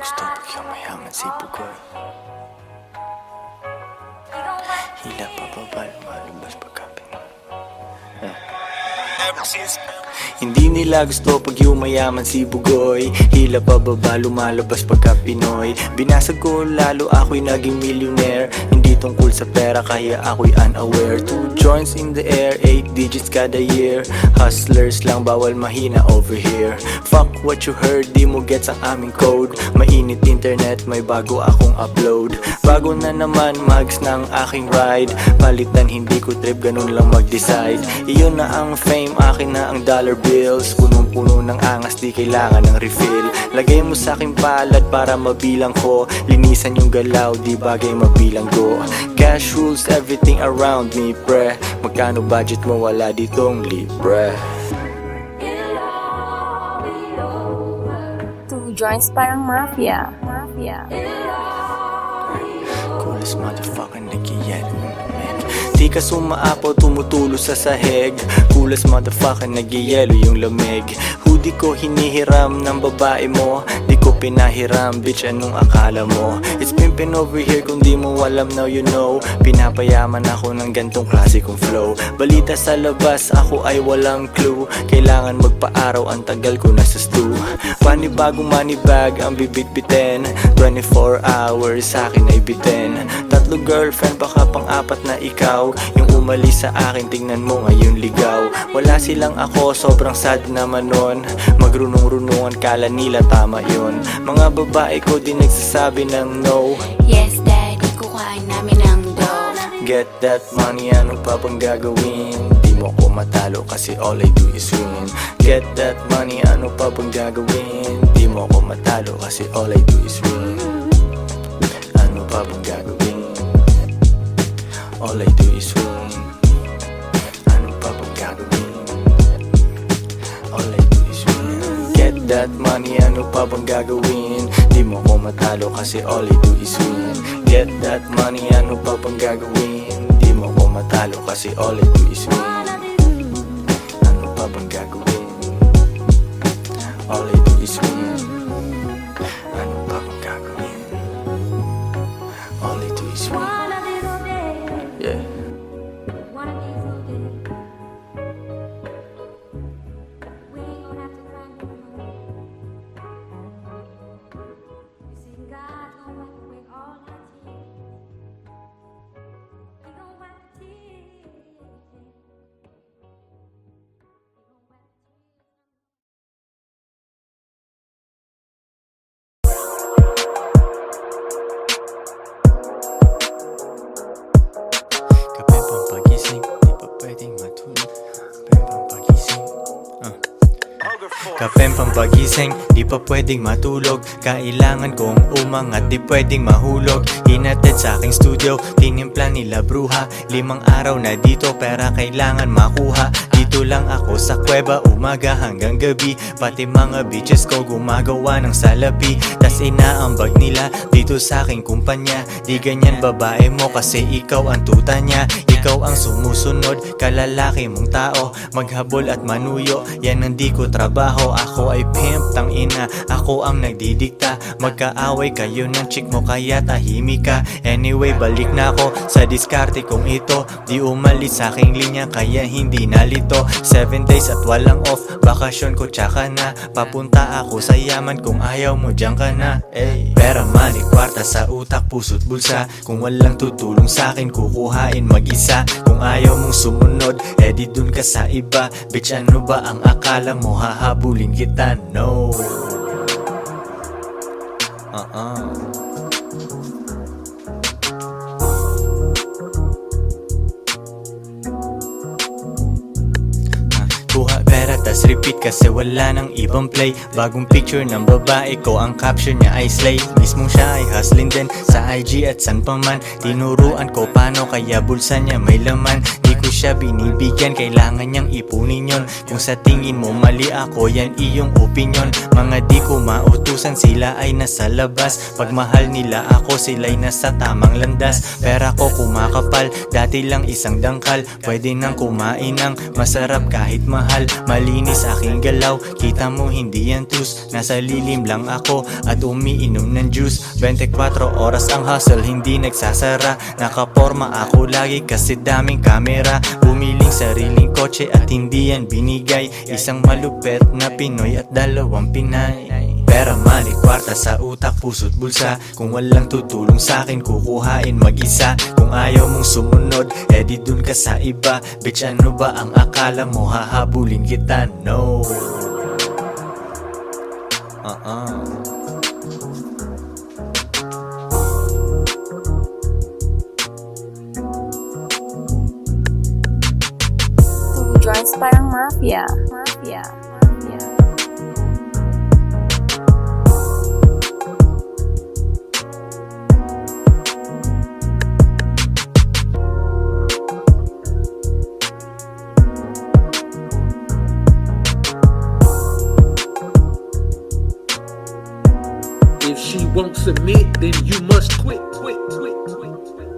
gusto pag mayaman si Bugoy. Hila pababa, lumalabas pagkapin. Hindi nila gusto pag yumayaman si Bugoy. Hila pababa, lumalabas pagka Pinoy. Binasag ko lalo, ako'y naging millionaire. Hindi tungkol sa pera, kaya ako'y unaware. 2 joints in the air, 8 digits kada year. Hustlers lang, bawal mahina over here. Fuck what you heard, di mo gets ang aming code. Mainit internet, may bago akong upload. Bago na naman, mags na ang aking ride. Palitan, hindi ko trip, ganun lang mag-decide. Iyon na ang fame, akin na ang dollar bills. Punong-puno ng angas, di kailangan ng refill. Lagay mo sa aking palad para mabilang ko. Linisan yung galaw, di bagay mabilang go. Cash rules everything around me, pre. Magkano budget mo, wala ditong libre. 2 joints parang mafia. Coolest motherfucker nagyayelo ng lamig. Di ka sumaapaw, tumutulo sa sahig. Coolest motherfucker nagyayelo yung lamig. Hoodie ko hinihiram ng babae mo. Di ko pinahiram, bitch, anong akala mo? It's pimpin' over here, kung di mo alam, now you know. Pinapayaman ako ng gantong klase kong flow. Balita sa labas, ako ay walang clue. Kailangan magpa-araw, ang tagal ko nasa stew. Panibagong money bag ang bibit-bitin. 24 hours sa akin ay bitin. 3 girlfriend, baka pang-4 na ikaw. Yung umalis sa akin, tingnan mo ngayon ligaw. Wala silang ako, sobrang sad naman nun. Magrunong-runungan, kala nila tama yun. Mga babae ko di nagsasabi ng no. Yes, daddy, kukain namin ang dough. Get that money, ano pa bang gagawin? Di mo ko matalo kasi all I do is win. Get that money, ano pa bang gagawin? Di mo ko matalo kasi all I do is win. Ano pa bang gagawin? All I do is win. Ano pa bang gagawin? All I do is win. Get that money, ano pa bang gagawin? Di mo ko matalo kasi all I do is win. Get that money, ano pa bang gagawin? Di mo ko matalo kasi all I do is win. Ano pa bang gagawin? All I do is win. Ano pa bang gagawin? All I do is win. Yeah. Kape pang pagising, di pa pwedeng matulog. Kape pang pagising, Kape pang pagising, di pa pwedeng matulog. Kailangan kong umangat, di pwedeng mahulog. Hinatid sa aking studio, tinimpla nila bruha. 5 araw na dito, pera kailangan makuha. Dito lang ako sa kuweba, umaga hanggang gabi. Pati mga bitches ko gumagawa ng salapi. Tas inaambag nila dito sa aking kumpanya. Di ganyan babae mo kasi ikaw ang tuta niya. Ikaw ang sumusunod, kalalaki mong tao. Maghabol at manuyo, yan ang di ko trabaho. Ako ay pimp, tang ina, ako ang nagdidikta. Magkaaway kayo ng chick mo kaya tahimik ka. Anyway, balik na ako sa diskarte kong ito. Di umalis sa aking linya kaya hindi nalito. 7 days at walang off, bakasyon ko tsaka na. Papunta ako sa yaman, kung ayaw mo dyan ka na. Pera, money, kwarta sa utak, puso't bulsa. Kung walang tutulong sa akin, kukuhain mag-isa. Kung ayaw mong sumunod, edi dun ka sa iba. Bitch, ano ba ang akala mo, hahabulin kita? No. Kuha pera tas repeat kasi wala nang ibang play. Bagong picture ng babae ko, ang caption niya ay slay. Mismong siya ay hustling din sa IG at san pa man. Tinuruan ko paano kaya bulsa niya may laman. Di ko ko siya binibigyan, kailangan niyang ipunin yon. Kung sa tingin mo mali ako, yan iyong opinion. Mga di ko mautusan, sila ay nasa labas. Pag mahal nila ako, sila'y nasa tamang landas. Pera ko kumakapal, dati lang isang dangkal. Pwede nang kumain ng masarap kahit mahal. Malinis aking galaw, kita mo hindi yan tus. Nasa lilim lang ako at umiinom ng juice. 24 oras ang hustle, hindi nagsasara. Nakaporma ako lagi kasi daming kamera. Bumiling sariling kotse at hindi yan binigay. Isang malupet na Pinoy at 2 Pinay. Pera, mali, kwarta sa utak, puso't bulsa. Kung walang tutulong sa'kin, kukuhain mag-isa. Kung ayaw mong sumunod, edi dun ka sa iba. Bitch, ano ba ang akala mo? Hahabulin kita? No. Two joints parang mafia. Mafia. Mafia. If she won't submit, then you must quit. Quit, quit, quit, quit.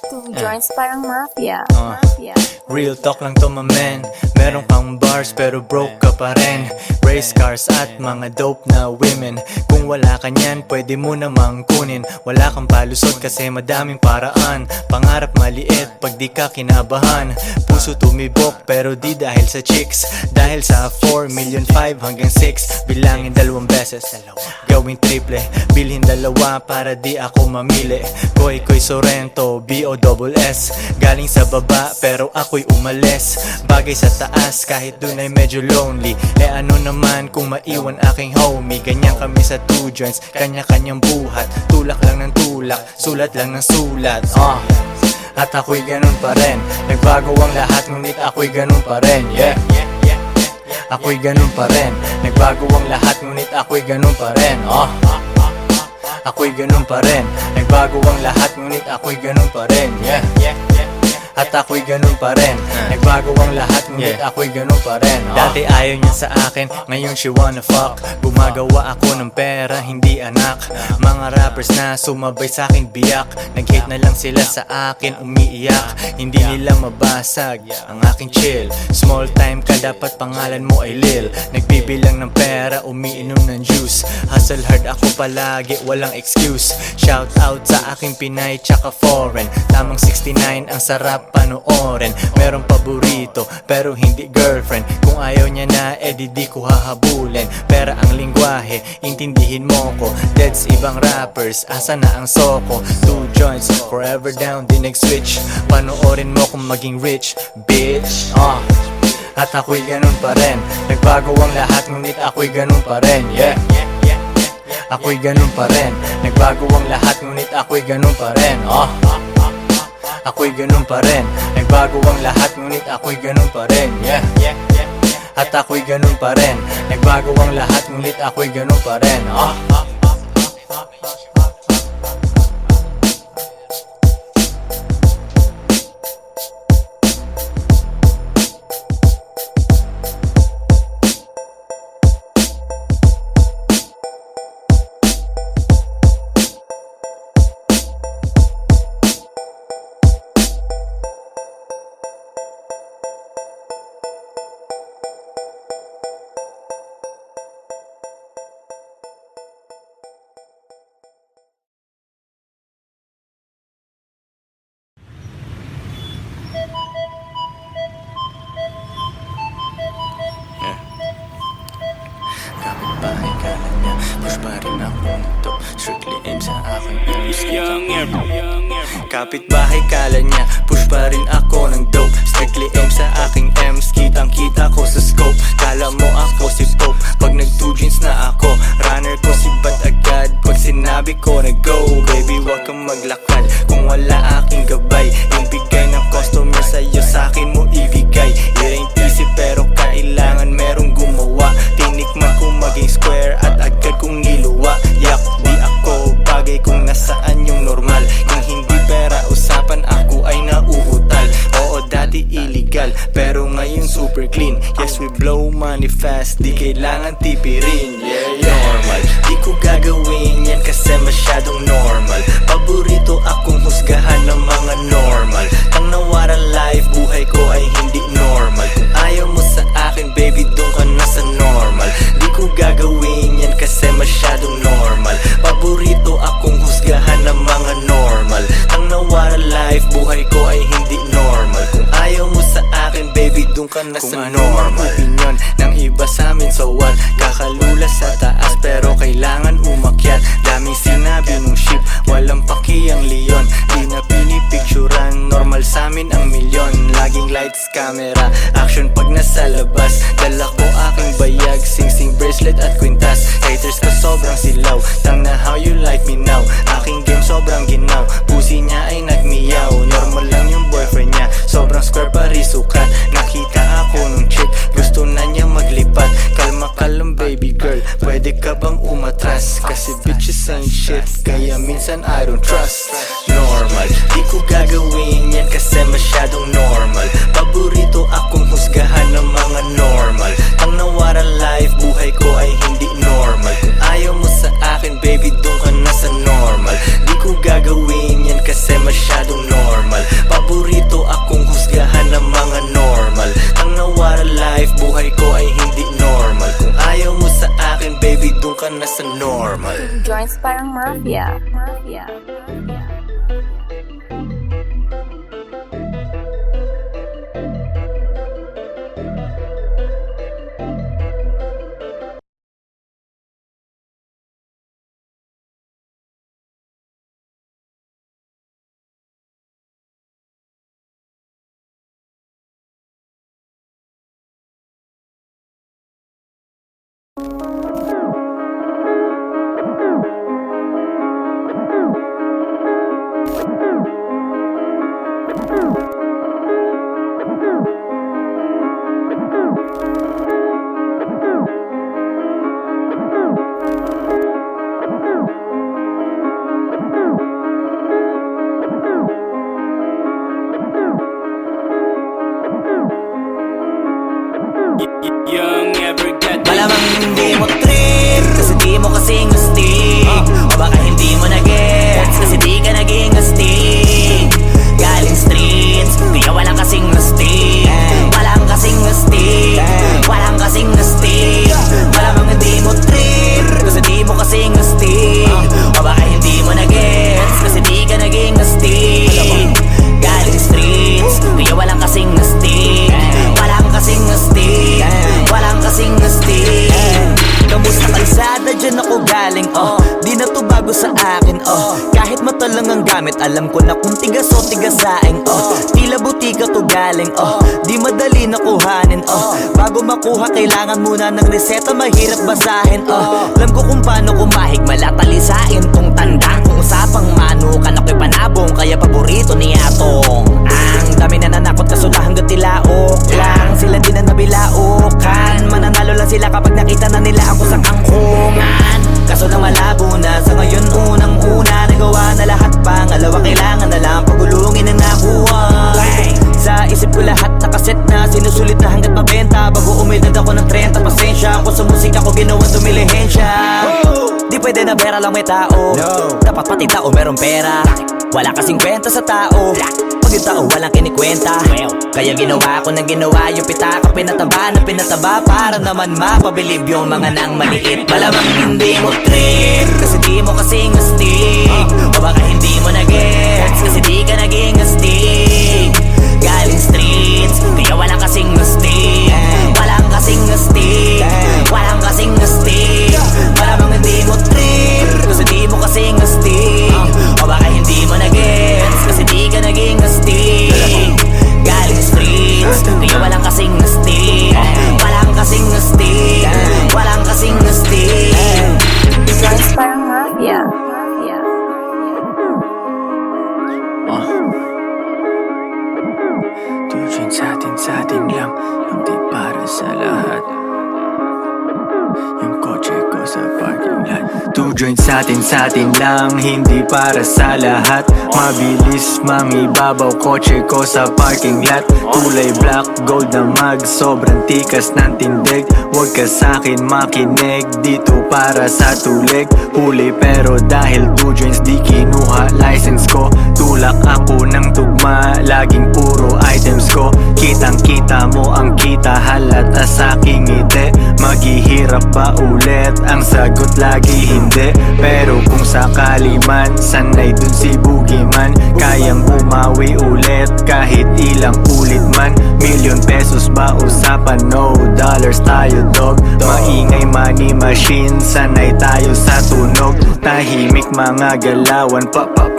Two joints parang mafia. Ah. Mafia. Real talk lang to, my man. Meron kang bars pero broke ka pa rin. Race cars at mga dope na women. Kung wala ka niyan, pwede mo namang kunin. Wala kang palusot kasi madaming paraan. Pangarap maliit pag di ka kinabahan. Puso tumibok pero di dahil sa chicks. Dahil sa 4 million 5 hanggang 6. Bilangin 2 beses, gawing triple. Bilhin 2 para di ako mamili. Koy Sorrento, B-O-S-S. Galing sa baba pero ako'y umalis. Bagay sa taas kahit dun ay medyo lonely. Ano naman kung maiwan aking homie. Ganyan kami sa two joints, kanya-kanyang buhat. Tulak lang ng tulak, sulat lang ng sulat. At ako'y ganun pa rin. Nagbago ang lahat ngunit ako'y ganun pa rin. Yeah, ako'y ganun pa rin. Nagbago ang lahat ngunit ako'y ganun pa rin. Ako'y ganun pa rin. Nagbago ang lahat ngunit ako'y ganun pa rin. Yeah, at ako'y ganun pa rin. Nagbago ang lahat ngunit ako'y ganun pa rin. Dati ayaw niya sa akin, ngayon she wanna fuck. Gumagawa ako ng pera, hindi anak. Mga rappers na sumabay sa akin biyak. Nag-hate na lang sila sa akin, umiiyak. Hindi nila mabasag ang aking chill. Small time ka, dapat pangalan mo ay Lil. Nagbibilang ng pera, umiinom ng juice. Hustle hard ako palagi, walang excuse. Shout out sa aking Pinay tsaka foreign. Tamang 69, ang sarap panoorin. Meron paborito pero hindi girlfriend. Kung ayaw niya na, edi di ko hahabulin. Pera ang lingwahe, intindihin mo ko. Deads ibang rappers, asa na ang soko. Two joints, forever down, di nag-switch. Panoorin mo kung maging rich, bitch. At ako'y ganun pa rin. Nagbago ang lahat ngunit ako'y ganun pa rin. Yeah, ako'y ganun pa rin. Nagbago ang lahat ngunit ako'y ganun pa rin. Ako'y ganun pa rin. Nagbago ang lahat ngunit ako'y ganun pa rin. Yeah, at ako'y ganun pa rin. Nagbago ang lahat ngunit ako'y ganun pa rin. Kapit-bahay kala niya, push pa rin ako nito. Strictly aim sa akin, kapit-bahay kala niya, push pa rin ako ng dope. Strictly aim sa aking M's, kitang-kita ko sa scope. Kala mo ako si Pope, pag nag-2 jeans na ako. Runner ko si Bat agad, pag sinabi square at agad kong niluwa. Yak, di ako bagay kung nasaan yung normal. Kung hindi pera usapan, ako ay nauutal. Oo, dati illegal, pero ngayon super clean. Yes, we blow money fast, di kailangan tipirin. Yeah, normal, di ko gagawin yan kasi masyadong normal. Paborito akong husgahan ng mga normal. Tang nawara life, buhay ko ay hindi normal. Kung ayaw mo sa akin, baby, doon ka na sa normal. Di ko gagawin yan kasi masyadong normal. Paborito akong husgahan ng mga normal. Tang nawara life, buhay ko ay hindi normal. Kung ayaw mo sa akin, baby, doon ka na sa normal. Opinion ng iba sa amin, so what? Kakalula sa taas pero kailangan umakyat. Daming sinabi nung ship, walang paki ang leon. Di na pinipicturan, normal sa amin ang milyon. Laging lights, camera, action pag nasa labas. Dala ko aking bayag, sing-sing bracelet at kwintas. Haters ko sobrang silaw, tang na how you like me now. Aking game sobrang ginaw, pusi niya ay nagmiyaw. Normal lang yung boyfriend niya, sobrang square parisukat. Nakita ako nung chick, gusto na niya maglipat. Kalma ka lang baby girl, pwede ka bang umatras? Kasi bitches ain't shit, kaya minsan I don't trust. Normal, di ko gagawin yan kasi masyadong normal. Paborito akong husgahan ng mga normal. Ang nawara life, buhay ko ay hindi normal. Kung ayaw mo sa akin, baby, doon ka na sa normal. Di ko gagawin yan kasi masyadong normal. Paborito akong husgahan ng mga normal. Ang nawara life, buhay ko ay hindi normal. Kung ayaw mo sa akin, baby, doon ka na sa normal. Joints parang mafia. Mafia. Malamang hindi mo trip kasi di mo kasing astig. O baka hindi mo na-gets kasi di ka naging astig. Galing streets, kaya walang kasing astig. Walang kasing astig, walang kasing astig. Malamang hindi mo trip kasi di mo kasing astig. O baka hindi mo na-gets kasi di ka naging astig. Galing streets, kaya walang kasing astig. Walang kasing astig, walang kasing astig. Kamusta kalsada, dyan ako galing, di na to bago sa akin, kahit mata lang ang gamit, alam ko na kung tigas o tigasaing, tila butika to galing, di madali na kuhanin, bago makuha kailangan muna ng reseta, mahirap basahin, alam ko kung paano kumahig, malatalisain tong tandang. Kung usapang manukan ako'y panabong, kaya paborito ni Atong. Ang dami na nanakot kaso na hanggang tilaok lang, sila din na nabilaukan. Mananalo lang sila kapag nakita na nila ako sa kangkungan. Kaso na malabo na sa ngayon, unang-una nagawa na lahat, pangalawa kailangan na lang pagulungin ang nakuha. Sa isip ko lahat nakaset na, sinusulit na hanggat mabenta. Bago umedad ako ng 30, pasensya ako sa musika ko, ginawang dumilihensya. Di pwede na pera lang may tao, dapat pati tao meron pera. Wala kasing kwenta sa tao, pag yung tao walang kinikwenta. Kaya ginawa ko na ginawa yung pitaka, pinataba na pinataba, para naman mapabilib yung mga nang maliit. Malamang hindi mo trip kasi di mo kasing astig. O baka hindi mo na-gets kasi di ka naging astig. Galing streets, kaya walang kasing astig. Walang kasing astig, walang kasing astig. Malamang hindi mo trip kasi di mo kasing astig. O baka hindi mo na-gets kasi di ka naging astig. Galing streets, kaya walang kasing astig. Walang kasing astig, walang kasing astig. Joints parang mafia. Mafia. Oh. joint sa atin lang, hindi para sa lahat. Mabilis mangibabaw kotse ko sa parking lot. Kulay black, gold na mag, sobrang tikas ng tindig. Huwag ka sa'kin makinig, dito para sa tulig. Huli pero dahil 2 joints di kinuha license ko. Tulak ako ng tugma, laging puro items ko. Kitang kita mo ang kita, halata sa'king ngiti. Maghihirap ba ulit? Ang sagot lagi hindi. Pero kung sakali man, sanay dun si Boogeyman. Kayang bumawi ulit kahit ilang ulit man. Milyon pesos ba usapan? No dollars tayo dog. Maingay money machine, sanay tayo sa tunog. Tahimik mga galawan,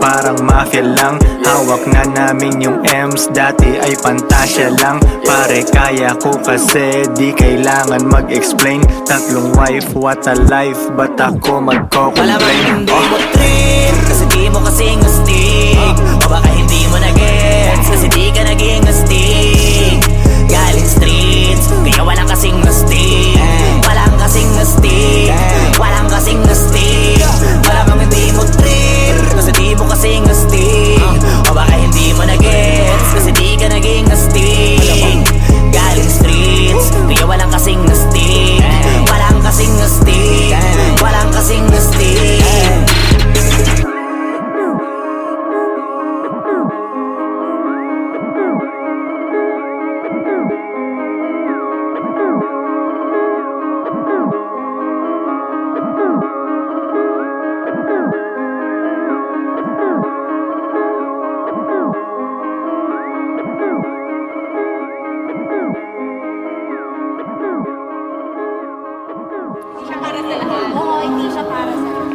parang mafia lang. Hawak na namin yung M's, dati ay pantasya lang. Pare kaya ko kasi di kailangan mag-explain. 3 wife, what a life, ba't ako magko-complain? Malamang hindi mo trip, kasi di mo kasing astig. O baka hindi mo na-gets, kasi di ka naging astig. Galing streets, kaya walang kasing astig. Walang kasing astig, walang kasing astig. Malamang hindi mo trip, kasi di mo kasing astig. O baka hindi mo na-gets, kasi di ka naging astig. Galing streets, kaya walang kasing astig. Walang kasing astig, walang kasing astig. Oo, hindi siya para sa lahat.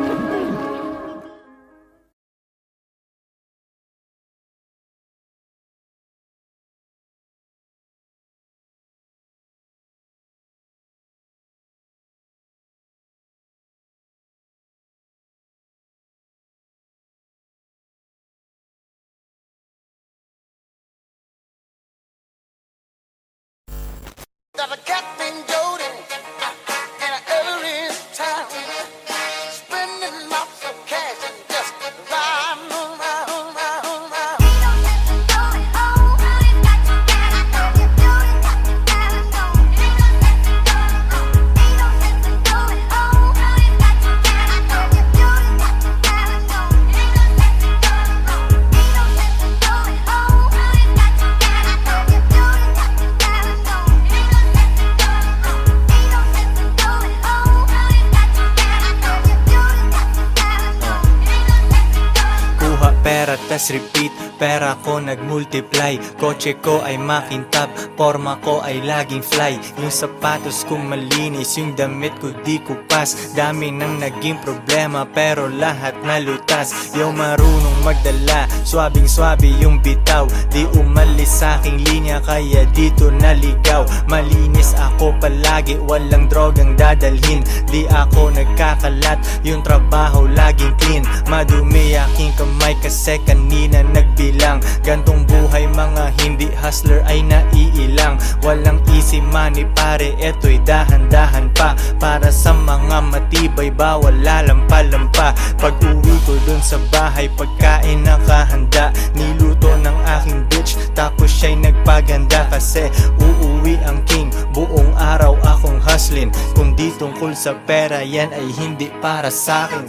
Got a Captain Jody and an Everest town, spending lots of cash and just riding around. Pera tas repeat, pera ko nag-multiply. Kotse ko ay makintab, forma ko ay laging fly. Yung sapatos ko malinis, yung damit ko di kupas. Dami nang naging problema pero lahat nalutas. Yung marunong magdala, swabing swabe yung bitaw. Di umalis sa aking linya kaya dito naligaw. Malinis ako palagi, walang drogang dadalhin. Di ako nagkakalat, yung trabaho laging clean. Madumi aking kamay kasi kanina nagbilang. Gantong buhay mga hindi hustler ay naiilang. Walang easy money pare, eto'y dahan-dahan pa. Para sa mga matibay bawal lalampa-lampa. Pag uwi ko dun sa bahay pagkain nakahanda. Niluto ng aking bitch tapos siya'y nagpaganda. Kasi uuwi ang king, buong araw akong hustling. Kung di tungkol sa pera yan ay hindi para sa'kin.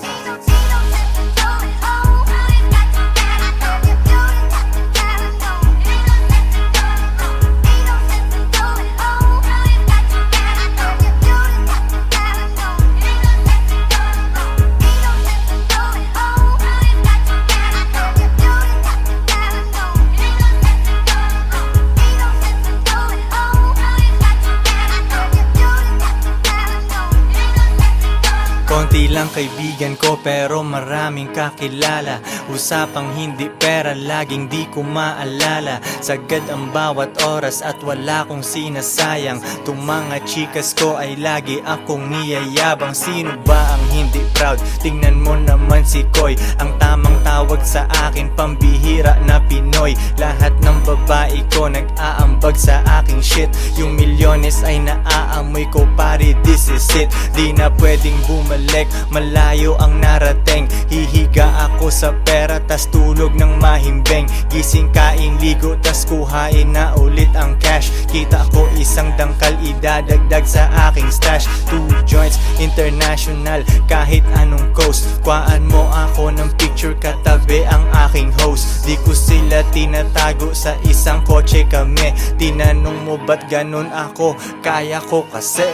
Konti lang kaibigan ko pero maraming kakilala. Usapang hindi pera laging di ko maalala. Sagad ang bawat oras at wala kong sinasayang. Tung mga chikas ko ay lagi akong niyayabang. Sino ba ang hindi proud? Tingnan mo naman si Koy. Ang tamang tawag sa akin pambihira na Pinoy. Lahat ng babae ko nag-aambag sa aking shit. Yung milyones ay naaamoy ko pare, this is it. Di na pwedeng bumalik select, malayo ang narating. Hihiga ako sa pera tas tulog ng mahimbing. Gising, kain, ligo tas kuhain na ulit ang cash. Kita ko isang dangkal idadagdag sa aking stash. 2 joints, international, kahit anong coast. Kuhaan mo ako ng picture katabi ang aking host. Di ko sila tinatago, sa isang kotse kami. Tinanong mo ba't ganun ako? Kaya ko kasi.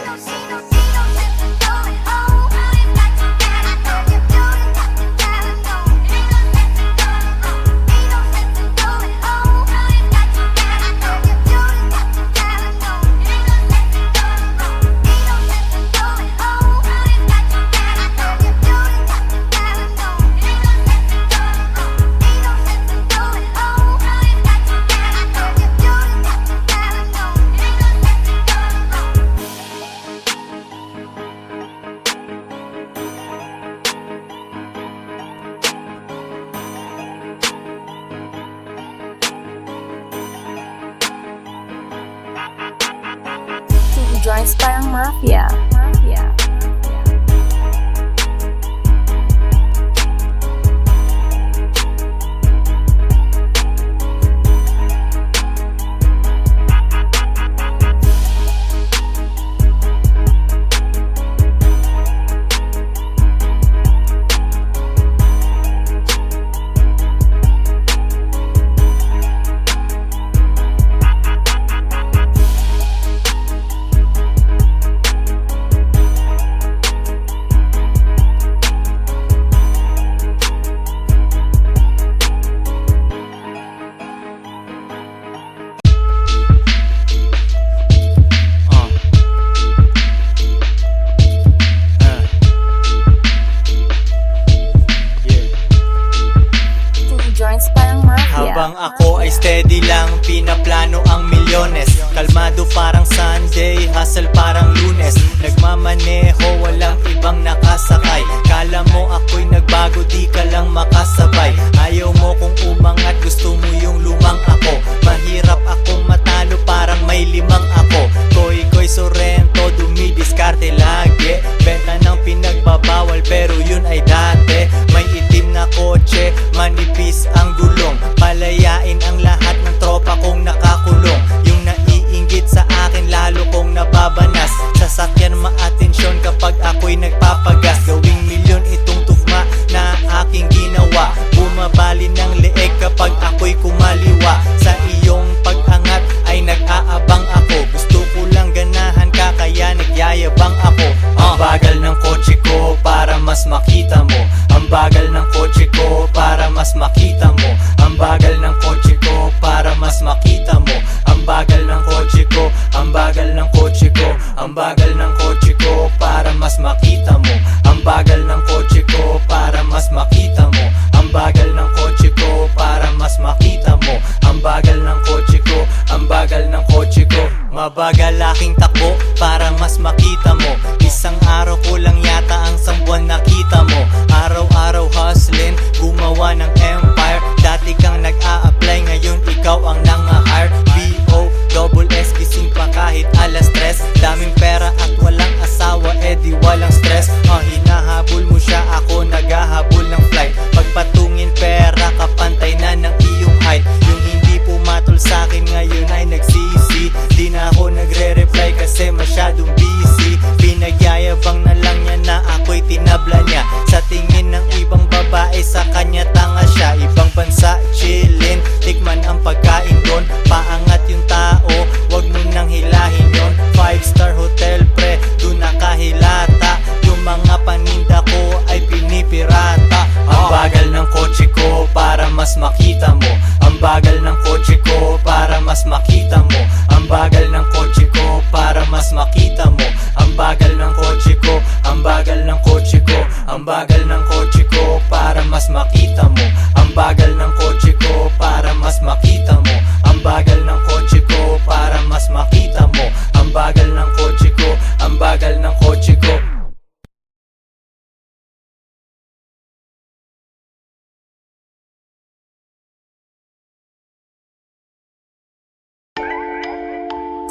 Joints parang mafia. Mafia. Joints parang mafia. Habang ako ay steady lang, pinaplano ang milyones. Kalmado parang Sunday, hustle parang Lunes. Nagmamaneho, walang ibang nakasakay. Kala mo ako'y nagbago, di ka lang makasabay. Ayaw mo kung umangat, gusto mo yung lumang ako. Mahirap akong matalo, parang may 5 ako. Koy Sorrento, dumidiskarte lagi. Benta ng pinagbabawal, pero yun ay dati. May itim na kotse, manipis ang gulong. Palayain ang lahat ng tropa kong nakakulong. Yung naiinggit sa akin lalo kong nababanas. Sasakyan maatensyon kapag ako'y nagpapagas. Gawing milyon itong tugma na aking ginawa. Bumabali ng leeg kapag ako'y kumaliwa. Sa iyong pag-angat ay nag-aabang ako. Gusto ko lang ganahan ka kaya nagyayabang ako. Ang bagal ng kotse ko para mas makita mo. Ang bagal ng kotse ko para mas makita mo. Ang bagal ng kotse ko para mas makita mo. Ang bagal ng kotse ko, ang bagal ng kotse ko. Ang bagal ng kotse ko para mas makita mo. Ang bagal ng kotse ko para mas makita mo. Ang bagal ng kotse ko para mas makita mo. Ang bagal ng kotse ko, ang bagal ng kotse ko. Mabagal aking takbo para mas makita mo. Isang araw ko lang yata ang buwan nakita mo. Araw-araw hustling, gumawa ng empire. Dati kang nag-a-apply, ngayon ikaw ang nang-hire. B.O.S.S. gising pa kahit alas 3. Daming pera at walang asawa, di walang stress. Hinahabol mo siya, ako naghahabol ng flight. Pagpatungin pera, kapantay na ng iyong height. Yung hindi pumatol sa akin ngayon ay nagsisi. Di na ako nagre-reply kasi masyadong busy. Pinagyayabang na lang niya na ako'y tinabla niya. Sa tingin ng ibang babae, sa kanya tanga siya. Ibang bansa, chillin, tikman ang pagkain doon. Paangat yung tao, wag mo nang hilahin yon. 5-star hotel pre, doon nakahilata. Yung mga paninda ko ay pinipirata. Ang bagal ng kotse ko para mas makita mo. Ang bagal ng kotse ko para mas makita mo. Ang bagal ng kotse ko para mas makita mo. Ang bagal ng kotse ko, ang bagal ng kotse ko. Ang bagal ng kotse ko para mas makita mo. Ang bagal ng kotse ko para mas makita mo. Ang bagal ng kotse ko para mas makita mo. Ang bagal ng kotse ko, ang bagal ng kotse ko.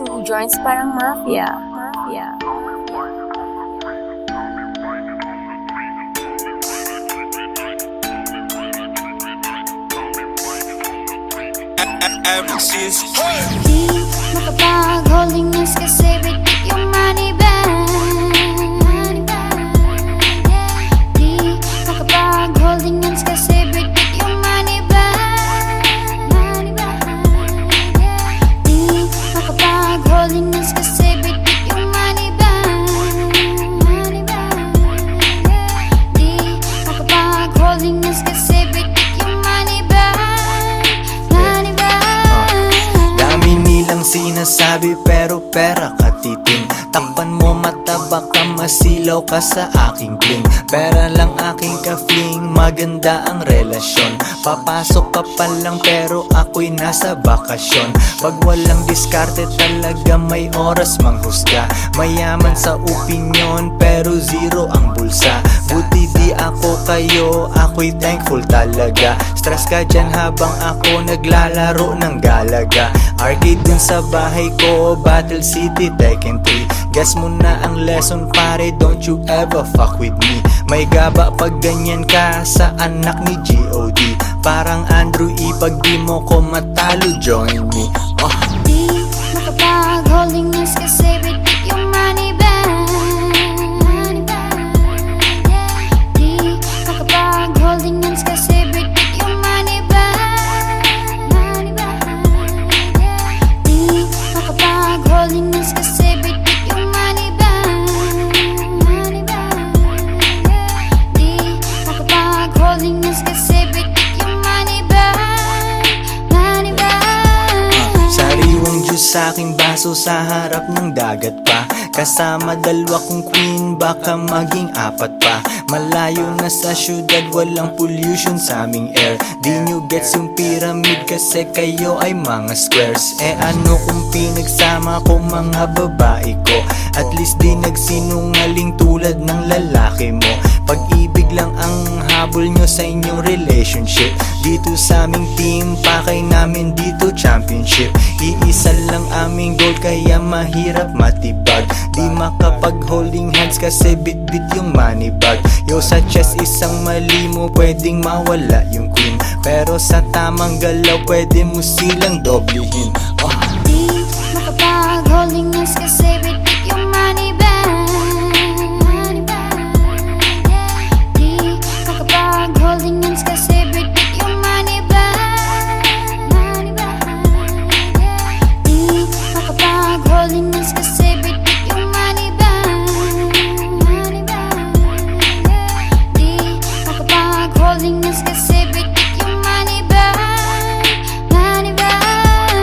Two joints parang mafia. Mafia. ever since. Di makapag-holding hands kasi bitik yung money bag. Di makapag-holding hands kasi bitik yung money bag. Di makapag-holding hands kasi bitik yung money bag. Di makapag-holding hands kasi bitik yung money bag. Money bag. Dami nilang sinasabi pero pera katiting. Takpan mo mata baka masilaw ka sa aking bling. Pera lang aking ka-fling, maganda ang relasyon. Papasok ka pa lang pero ako'y nasa bakasyon. Pag walang diskarte talaga may oras manghusga. Mayaman sa opinyon pero zero ang bulsa. Buti di ako kayo, ako'y thankful talaga. Stress ka dyan habang ako naglalaro ng galaga. Arcade dun sa bahay ko, Battle City, Tekken 3. Guess mo na ang lesson pare, don't you ever fuck with me. May gaba pag ganyan ka sa anak ni G.O.D. Parang Andrew E, pag di mo ko matalo, join me. Di makapag-holding hands kasi bitik yung money bag. Di makapag-holding hands kasi bitik yung money bag. Di makapag-holding hands kasi bitik yung money bag. Di makapag-holding hands kasi bitik yung money bag. Money bag. Sariwang juice sa aking baso sa harap ng dagat pa. Kasama dalawa kong queen, baka maging apat pa. Malayo na sa syudad, walang pollution sa aming air. Di nyo gets yung pyramid kasi kayo ay mga squares. Eh ano kung pinagsama ko mga babae ko? At least di nagsinungaling tulad ng lalaki mo. Pag-ibig lang ang habol nyo sa inyong relationship. Dito sa aming team, pakay namin dito championship. Iisa lang aming goal kaya mahirap matibag. Di makapag-holding hands kasi bit-bit yung money bag. Yo sa chest isang mali mo pwedeng mawala yung queen. Pero sa tamang galaw pwede mo silang doblehin. Di makapag-holding hands kasi bitik yung money bag. Di makapag-holding hands kasi bitik yung money bag. Di makapag-holding hands kasi bitik yung money bag. Di makapag-holding hands kasi bitik yung money bag. Money bag.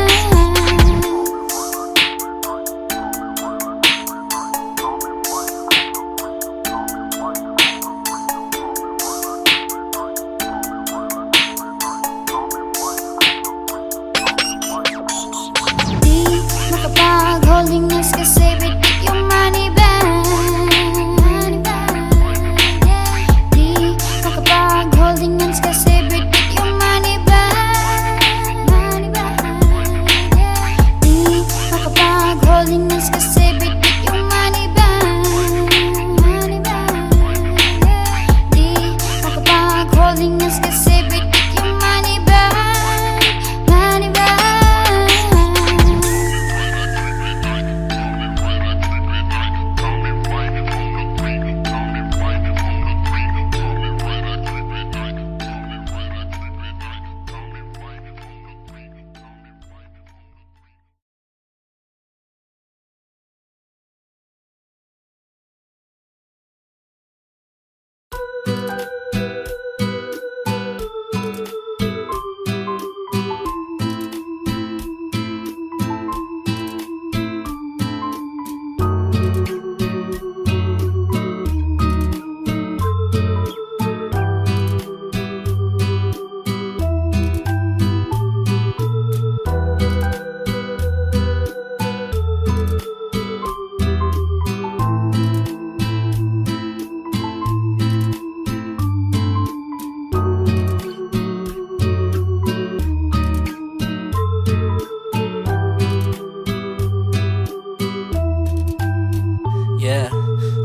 Di makapag-holding hands kasi bitik yung money bag. Di makapag-holding hands kasi bitik yung money bag. Di makapag-holding hands kasi bitik yung money bag. Di makapag-holding hands kasi bitik yung money bag. Money bag.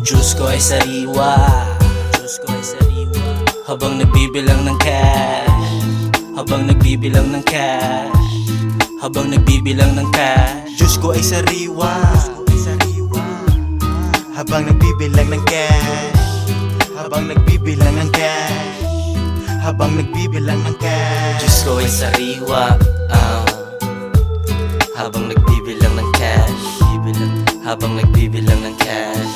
Diyos ko ay sariwa, Diyos ko ay sariwa. Habang nagbibilang ng cash, habang nagbibilang ng cash, habang nagbibilang ng cash. Diyos ko ay sariwa, habang nagbibilang ng cash. Habang nagbibilang ng cash. Habang nagbibilang ng cash. Diyos ko ay sariwa, habang nagbibilang ng cash. Habang nagbibilang ng cash.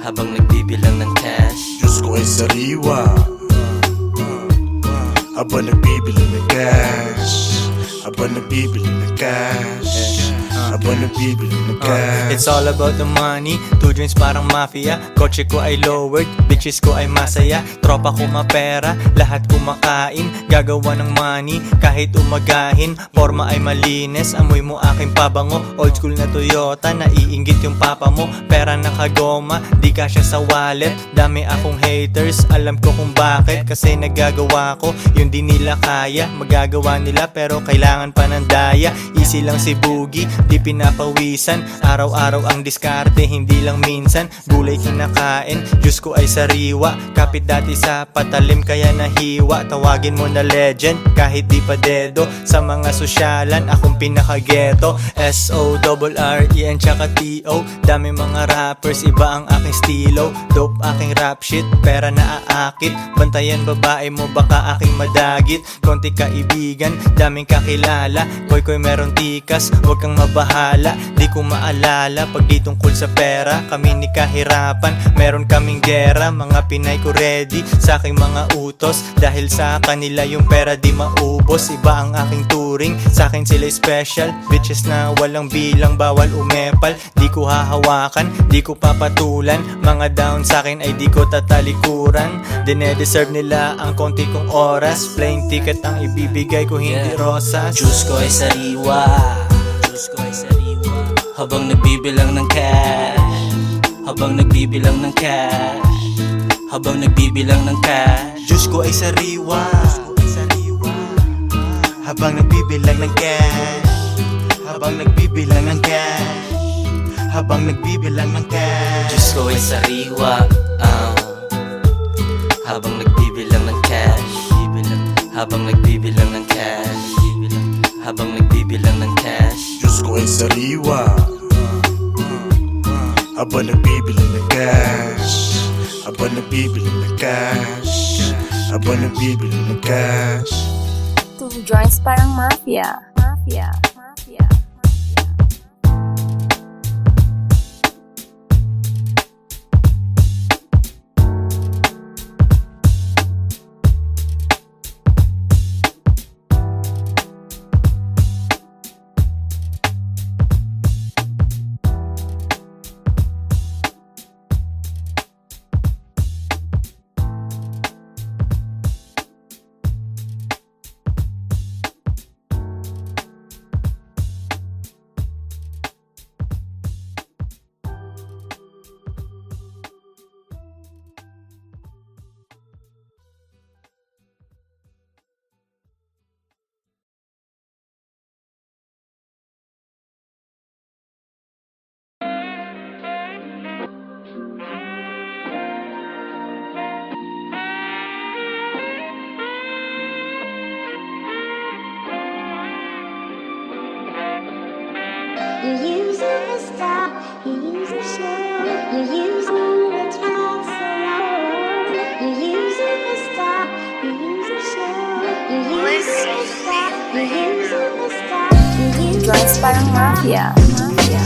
Habang nagbibilang ng cash. Diyos ko ay sariwa, habang nagbibili ng cash. Habang nagbibili ng cash. Habang nagbibili ng cash. It's all about the money. Two joints parang mafia. Kotse ko ay lowered, bitches ko ay masaya. Tropa ko mapera, lahat kumakain. Gagawa ng money, kahit umagahin. Forma ay malinis, amoy mo aking pabango. Old school na Toyota, naiinggit yung papa mo. Pera nakagoma, di kasya sa wallet. Dami akong haters, alam ko kung bakit. Kasi nagagawa ko, yung di nila kaya. Magagawa nila pero kailangan pa ng daya. Easy lang si Boogie, di pinapawisan. Araw-araw ang diskarte, hindi lang minsan. Gulay kinakain, Diyos ko ay sariwa. Kapit dati sa patalim kaya nahiwa. Tawagin mo na legend, kahit di pa dedo. Sa mga sosyalan, akong pinaka-ghetto. S-O-R-R-E-N tsaka T-O. Dami mga rappers, iba ang aking stilo. Dope aking rap shit, pera na aakit. Bantayan babae mo, baka aking madagit. Konti kaibigan, daming kakilala. Koy meron tikas, huwag kang mabahala. Di ko maalala pag di tungkol sa pera. Kami ni kahirapan, meron kaming gera. Mga Pinay ko ready sa aking mga utos. Dahil sa kanila yung pera di maubos. Iba ang aking turing, sa akin sila special. Bitches na walang bilang, bawal umepal. Di ko hahawakan, di ko papatulan. Mga down sa akin ay di ko tatalikuran. Dine-deserve nila ang konti kong oras. Plane ticket ang ibibigay ko, hindi rosas. Diyos ko ay sariwa, Diyos ko ay sariwa, habang nagbibilang ng cash. Habang nagbibilang ng cash. Habang nagbibilang ng cash. Diyos ko ay sariwa, habang nagbibilang ng cash. Habang nagbibilang ng cash. Habang nagbibilang ng cash. Diyos ko ay sariwa, habang nagbibilang ng cash. Habang nagbibilang ng cash. Habang nagbibilang ng cash. Diyos ko ay sariwa, habang nagbibili ng cash. Habang nagbibili ng cash. Habang nagbibili ng cash. Two joints parang mafia. Mafia. Mafia. You use a stop, you use a show, you use a talk so long. You use a stop, you use a show, you use a stop, you use a stop, you use Joints parang mafia. Mafia.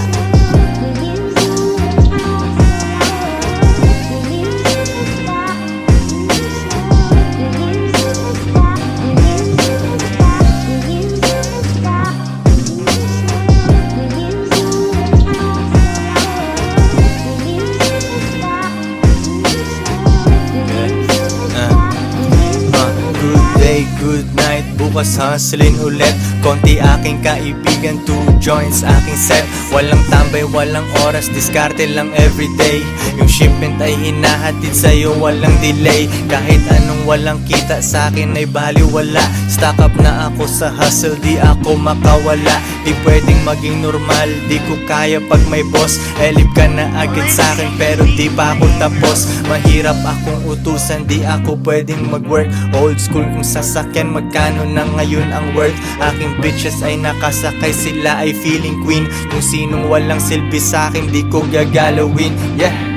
Good night, bukas hustling ulit. Konti aking kaibigan, two joints aking set. Walang tambay, walang oras, diskarte lang everyday. Yung shipment ay hinahatid sa'yo, walang delay. Kahit anong walang kita sa'kin ay baliwala. Stock up na ako sa hustle, di ako makawala. Di pwedeng maging normal, di ko kaya pag may boss. Elip ka na agad sa'kin pero di pa ako tapos. Mahirap akong utusan, di ako pwedeng mag-work. Old school kung sasakyan, magkano ng lang ngayon ang worth. Aking bitches ay nakasakay, sila ay feeling queen. Kung sinong walang silbi sa'kin, di ko gagalawin. Yeah.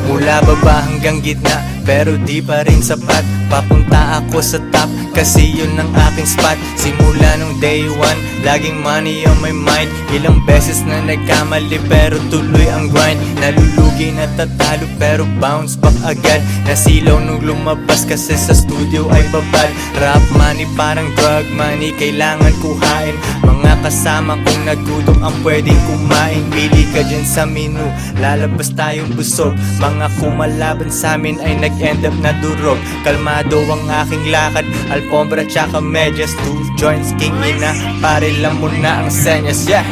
Mula baba hanggang gitna, pero di pa rin sapat. Papunta ako sa top, kasi yun ang aking spot. Simula nung day one, laging money on my mind. Ilang beses na nagkamali, pero tuloy ang grind. Nalulugi na tatalo, pero bounce back agad. Nasilaw nung lumabas, kasi sa studio ay babad. Rap money parang drug money, kailangan kuhain. Mga kasama kong nagutom ang pwedeng kumain. Pili ka dyan sa menu, lalabas tayong busog. Mga kumalaban sa amin ay nag-end up na durog. Kalmado ang aking lakad, alfombra tsaka medyas. 2 joints, king ina, pare lang muna ang senyas. Yeah.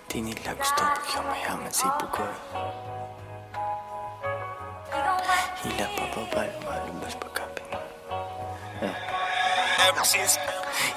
Di nila gusto pag yung mayaman si Bugoy. Hila pa ba lumalabas pagkapin?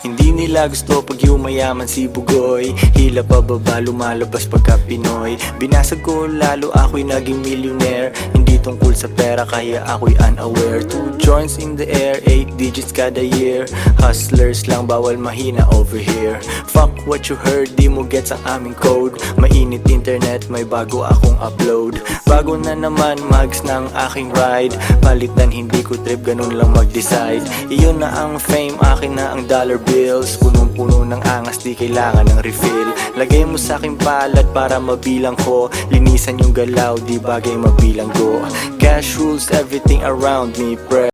Hindi nila gusto pag yumayaman si Bugoy. Hila pa baba lumalabas pagka Pinoy. Binasag ko lalo ako'y naging millionaire. Hindi tungkol sa pera kaya ako'y unaware. 2 joints in the air, 8 digits kada year. Hustlers lang bawal mahina over here. Fuck what you heard, di mo gets ang aming code. Mainit internet, may bago akong upload. Bago na naman mags ng aking ride. Palitan hindi ko trip, ganun lang mag-decide. Iyon na ang fame, akin na ang dollar bills. Punong-puno ng angas, di kailangan ng refill. Lagay mo sa aking palad para mabilang ko. Linisan yung galaw, di bagay mabilang go. Cash rules everything around me, pre.